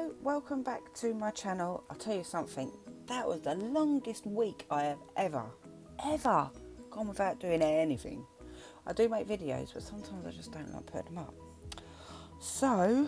Hello, welcome back to my channel. I'll tell you something, that was the longest week I have ever gone without doing anything. I do make videos, but sometimes I just don't like putting them up. So,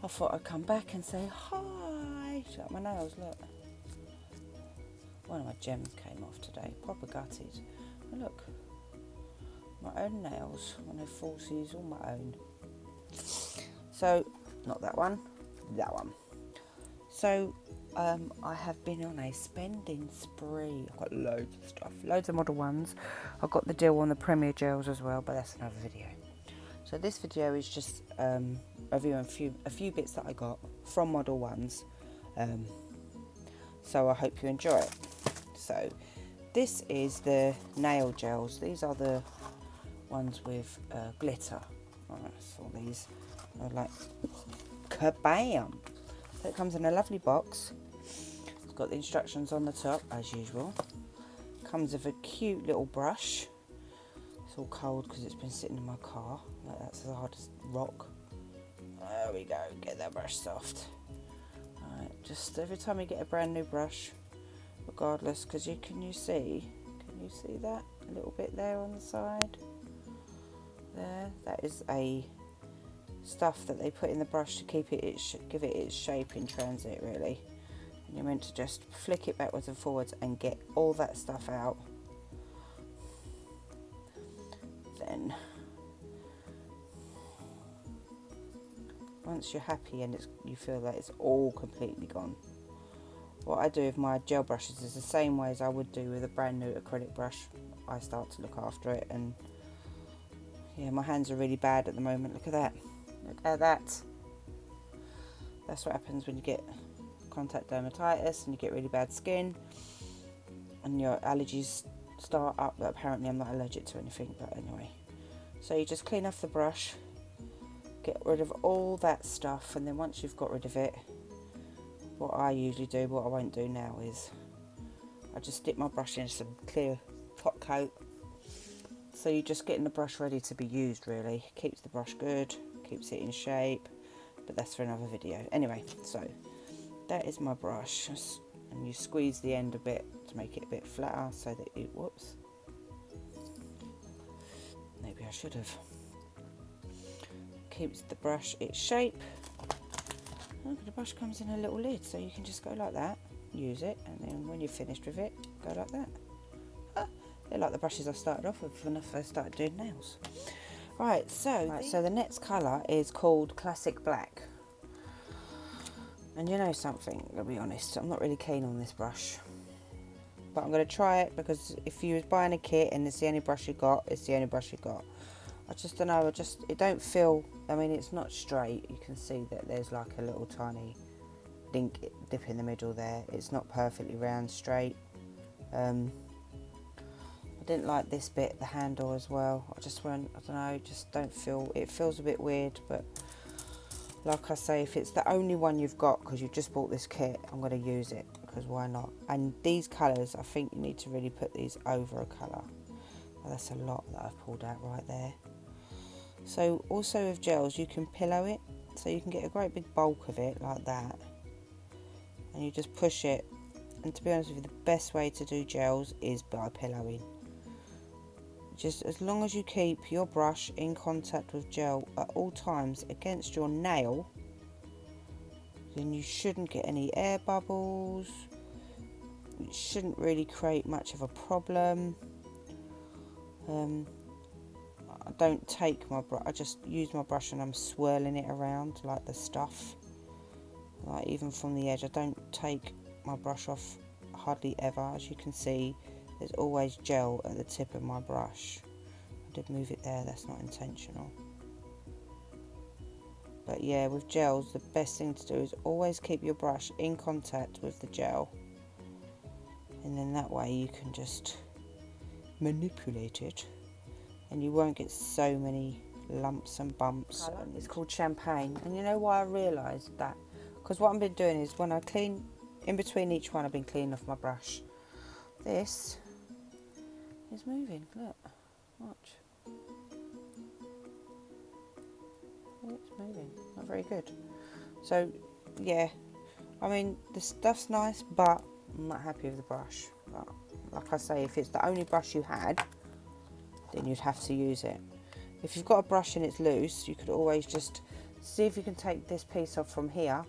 I thought I'd come back and say hi. Shut my nails, look. One of my gems came off today, proper gutted. And look, my own nails, when they're falsies, all my own. So, not that one, that one. So, I have been on a spending spree. I've got loads of stuff, loads of Model Ones. I've got the deal on the Premier gels as well, but that's another video. So this video is just reviewing a few bits that I got from Model Ones. So I hope you enjoy it. So this is the nail gels. These are the ones with glitter. I saw these. They're like kabam! So it comes in a lovely box. It's got the instructions on the top as usual. Comes with a cute little brush. It's all cold because it's been sitting in my car. Like that's as hard as rock. There we go. Get that brush soft. Alright, just every time you get a brand new brush, regardless, because can you see that a little bit there on the side? There, that is a stuff that they put in the brush to keep it, give it its shape in transit, really. And you're meant to just flick it backwards and forwards and get all that stuff out. Then, once you're happy and you feel that it's all completely gone, what I do with my gel brushes is the same way as I would do with a brand new acrylic brush. I start to look after it, and yeah, my hands are really bad at the moment. Look at that. Look at that. That's what happens when you get contact dermatitis and you get really bad skin and your allergies start up. But apparently I'm not allergic to anything, but anyway. So you just clean off the brush, get rid of all that stuff, and then once you've got rid of it, what I usually do, what I won't do now, is I just dip my brush in some clear top coat. So you're just getting the brush ready to be used, really. Keeps the brush good, keeps it in shape, but that's for another video. Anyway, so that is my brush, and you squeeze the end a bit to make it a bit flatter so that it, whoops, maybe I should have. Keeps the brush its shape. Look, the brush comes in a little lid, so you can just go like that, use it, and then when you're finished with it, go like that. They're like the brushes I started off with when I first started doing nails. Right, so the next colour is called Classic Black. And you know something, I'll be honest, I'm not really keen on this brush. But I'm going to try it, because if you was buying a kit and it's the only brush you got, it's the only brush you got. I just don't know, it don't feel, I mean, it's not straight. You can see that there's like a little tiny dip in the middle there. It's not perfectly round, straight. I didn't like this bit, the handle as well. I don't know, just don't feel, it feels a bit weird, but like I say, if it's the only one you've got because you've just bought this kit, I'm going to use it, because why not? And these colours, I think you need to really put these over a colour. Well, that's a lot that I've pulled out right there. So also with gels, you can pillow it, so you can get a great big bulk of it like that, and you just push it. And to be honest with you, the best way to do gels is by pillowing. Just as long as you keep your brush in contact with gel at all times against your nail, then you shouldn't get any air bubbles. It shouldn't really create much of a problem. I don't take my brush, I just use my brush and I'm swirling it around like the stuff. Like even from the edge, I don't take my brush off hardly ever. As you can see, there's always gel at the tip of my brush. I did move it there, that's not intentional. But yeah, with gels, the best thing to do is always keep your brush in contact with the gel. And then that way you can just manipulate it. And you won't get so many lumps and bumps. It's called Champagne. And you know why I realised that? Because what I've been doing is when I clean, in between each one, I've been cleaning off my brush. This is moving, look, watch. It's moving, not very good. So yeah, I mean, the stuff's nice, but I'm not happy with the brush. But like I say, if it's the only brush you had, then you'd have to use it. If you've got a brush and it's loose, you could always just see if you can take this piece off from here.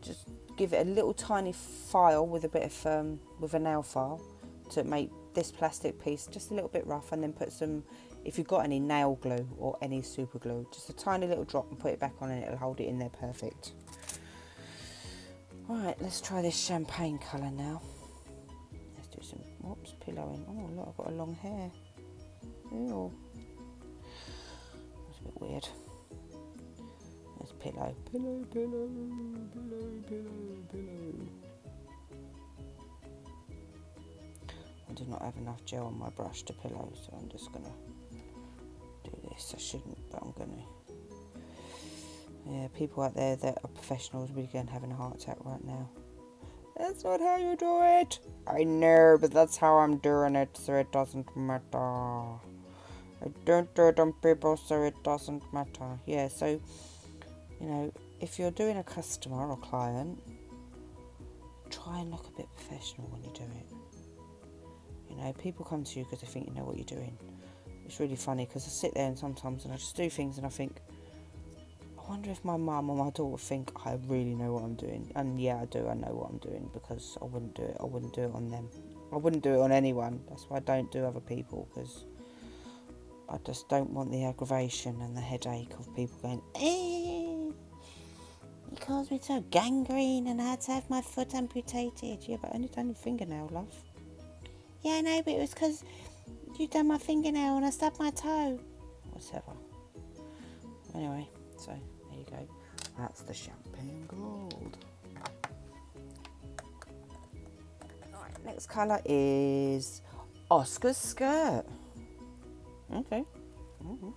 Just give it a little tiny file with a bit of with a nail file to make this plastic piece just a little bit rough, and then put some, if you've got any nail glue or any super glue, just a tiny little drop and put it back on and it'll hold it in there perfect. Alright, let's try this champagne colour now. Let's do some, whoops, pillowing. Oh look, I've got a long hair. Ew. That's a bit weird. Let's pillow. Pillow, pillow, pillow, pillow, pillow. I do not have enough gel on my brush to pillow, so I'm just going to do this. I shouldn't, but I'm going to. Yeah, people out there that are professionals will be having a heart attack right now. That's not how you do it. I know, but that's how I'm doing it, so it doesn't matter. I don't do it on people, so it doesn't matter. Yeah, so, you know, if you're doing a customer or client, try and look a bit professional when you do it. You know, people come to you because they think you know what you're doing. It's really funny because I sit there and sometimes and I just do things and I think, I wonder if my mum or my daughter think I really know what I'm doing. And yeah, I do. I know what I'm doing, because I wouldn't do it. I wouldn't do it on them. I wouldn't do it on anyone. That's why I don't do other people, because I just don't want the aggravation and the headache of people going, you caused me to have gangrene and I had to have my foot amputated. Yeah, but I only done your fingernail, love. Yeah, I know, but it was because you done my fingernail and I stubbed my toe. Whatever. Anyway, so there you go. That's the champagne gold. Alright, next colour is Oscar's skirt. Okay. Oh,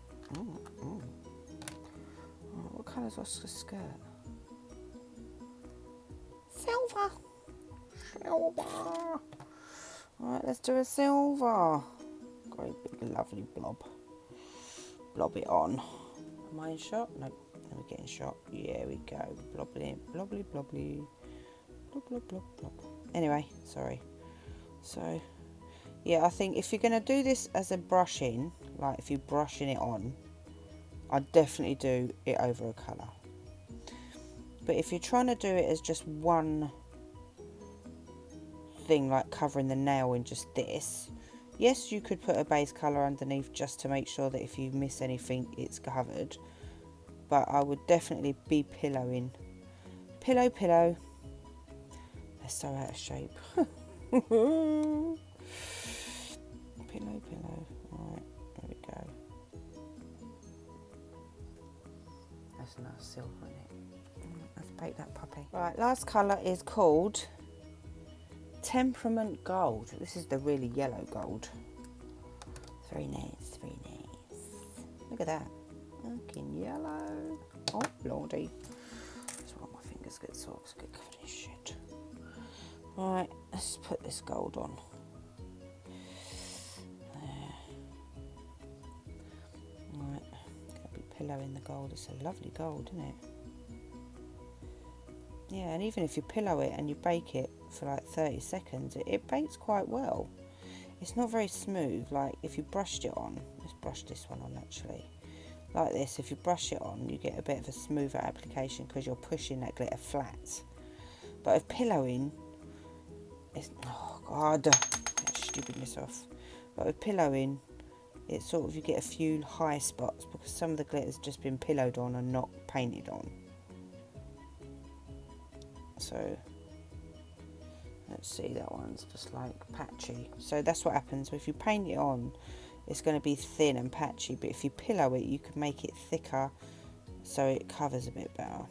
what colour is Oscar's skirt? Silver. Silver. Alright, let's do a silver. Great big lovely blob. Blob it on. Am I in shot? No. Let me get in shot. Yeah, we go. Blobbly, blobbly, blobbly. Blob, blob, blob, blob. Anyway, sorry. So, yeah, I think if you're going to do this as a brushing, like if you're brushing it on, I'd definitely do it over a colour. But if you're trying to do it as just one thing, like covering the nail in just this, yes, you could put a base colour underneath just to make sure that if you miss anything, it's covered. But I would definitely be pillowing. Pillow, pillow. They're so out of shape. Pillow, pillow. Alright, there we go. That's enough silver in it. Let's bake that puppy. Right, last colour is called Temperament Gold. This is the really yellow gold. It's very nice, very nice. Look at that. Looking yellow. Oh, lordy. That's why my fingers get sore because I get covered in shit. Right, let's put this gold on. There. Right, going to be pillowing the gold. It's a lovely gold, isn't it? Yeah, and even if you pillow it and you bake it for like 30 seconds, it bakes quite well. It's not very smooth. Like if you brushed it on, let's brush this one on actually. Like this, if you brush it on, you get a bit of a smoother application because you're pushing that glitter flat. But with pillowing, it's, oh god, get that stupidness off. But with pillowing, it's sort of, you get a few high spots because some of the glitter's just been pillowed on and not painted on. So, let's see, that one's just like patchy. So that's what happens if you paint it on. It's going to be thin and patchy, but if you pillow it, you can make it thicker so it covers a bit better.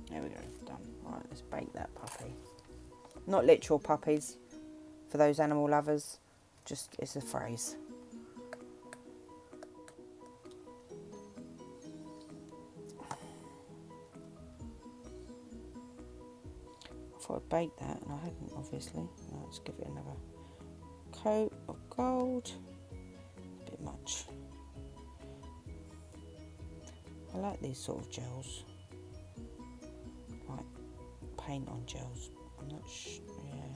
There we go, done. Right, let's bake that puppy. Not literal puppies, for those animal lovers, just it's a phrase. Thought I'd bake that, and I hadn't, obviously. Now let's give it another coat of gold. A bit much. I like these sort of gels, like paint on gels. I'm not yeah,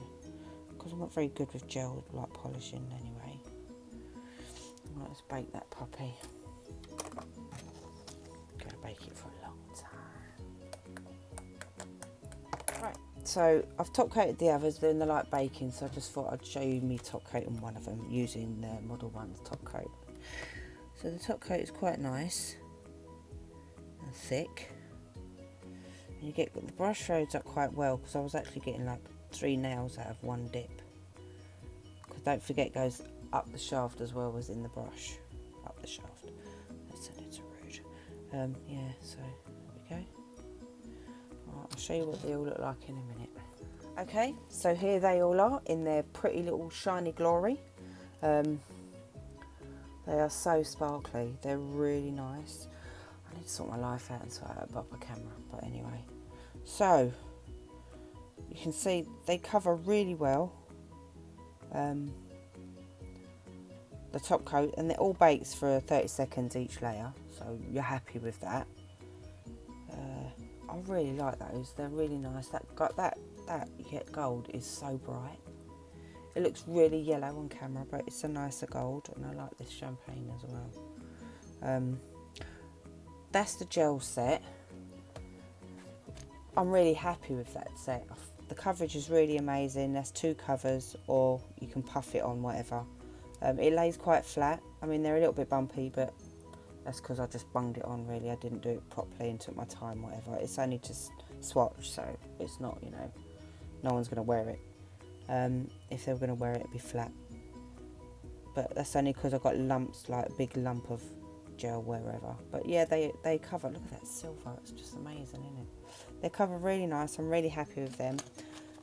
because I'm not very good with gel, like polishing anyway. Right, let's bake that puppy. Gonna bake it for a long time. Right, so I've top coated the others, they're in the light baking, so I just thought I'd show you me top coating one of them using the Modelones top coat. So the top coat is quite nice and thick. And you get the brush rose up quite well, because I was actually getting like 3 nails out of one dip. Because don't forget, it goes up the shaft as well as in the brush. Up the shaft. That's a little rude. Yeah, so there we go. Right, I'll show you what they all look like in a minute. Okay, so here they all are in their pretty little shiny glory. They are so sparkly. They're really nice. I need to sort my life out and sort out a proper camera. But anyway, so you can see they cover really well. The top coat, and they're all baked for 30 seconds each layer, so you're happy with that. I really like those. They're really nice. That yet gold is so bright. It looks really yellow on camera, but it's a nicer gold, and I like this champagne as well. That's the gel set. I'm really happy with that set. The coverage is really amazing. There's 2 covers, or you can puff it on, whatever. It lays quite flat. I mean, they're a little bit bumpy, but that's because I just bunged it on, really. I didn't do it properly and took my time, whatever. It's only just swatch, so it's not, you know, no one's going to wear it. If they were going to wear it, it'd be flat. But that's only because I've got lumps, like a big lump of gel wherever. But yeah, they cover. Look at that silver. It's just amazing, isn't it? They cover really nice. I'm really happy with them.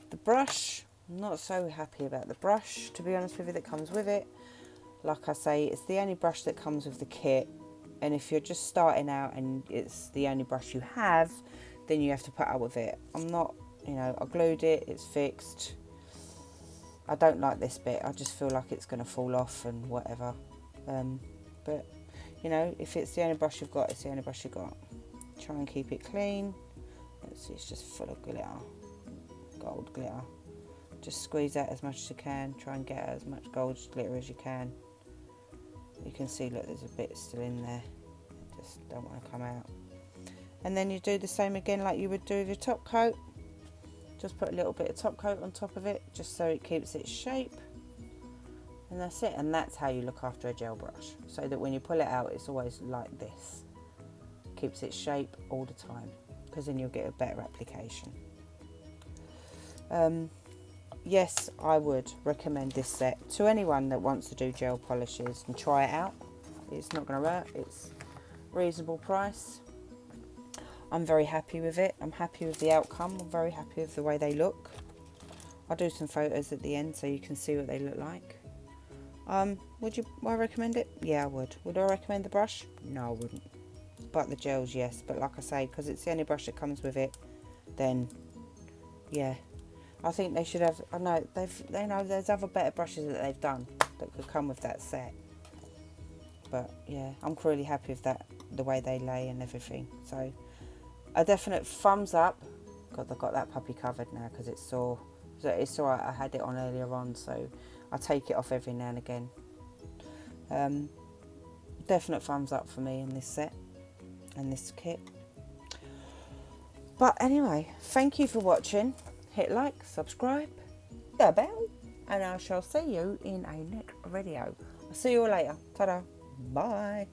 The brush, I'm not so happy about the brush, to be honest with you, that comes with it. Like I say, it's the only brush that comes with the kit, and if you're just starting out and it's the only brush you have, then you have to put up with it. I'm not, you know, I glued it, it's fixed. I don't like this bit. I just feel like it's going to fall off and whatever. But, you know, if it's the only brush you've got, it's the only brush you've got. Try and keep it clean. Let's see, it's just full of glitter, gold glitter. Just squeeze out as much as you can. Try and get as much gold glitter as you can. You can see, look, there's a bit still in there. I just don't want to come out. And then you do the same again like you would do with your top coat. Just put a little bit of top coat on top of it, just so it keeps its shape. And that's it. And that's how you look after a gel brush. So that when you pull it out, it's always like this. Keeps its shape all the time. Because then you'll get a better application. Yes, I would recommend this set to anyone that wants to do gel polishes and try it out. It's not going to hurt. It's reasonable price. I'm very happy with it. I'm happy with the outcome. I'm very happy with the way they look. I'll do some photos at the end so you can see what they look like. Would I recommend it? Yeah, I would. Would I recommend the brush? No, I wouldn't. But the gels, yes. But like I say, because it's the only brush that comes with it, then yeah. I think they should have. I know they know there's other better brushes that they've done that could come with that set. But yeah, I'm really happy with that, the way they lay and everything. So a definite thumbs up. God, I've got that puppy covered now because it's sore. So it's alright. I had it on earlier on, so I take it off every now and again. Definite thumbs up for me in this set and this kit. But anyway, thank you for watching. Hit like, subscribe, the bell, and I shall see you in a next video. I'll see you all later. Ta-da. Bye.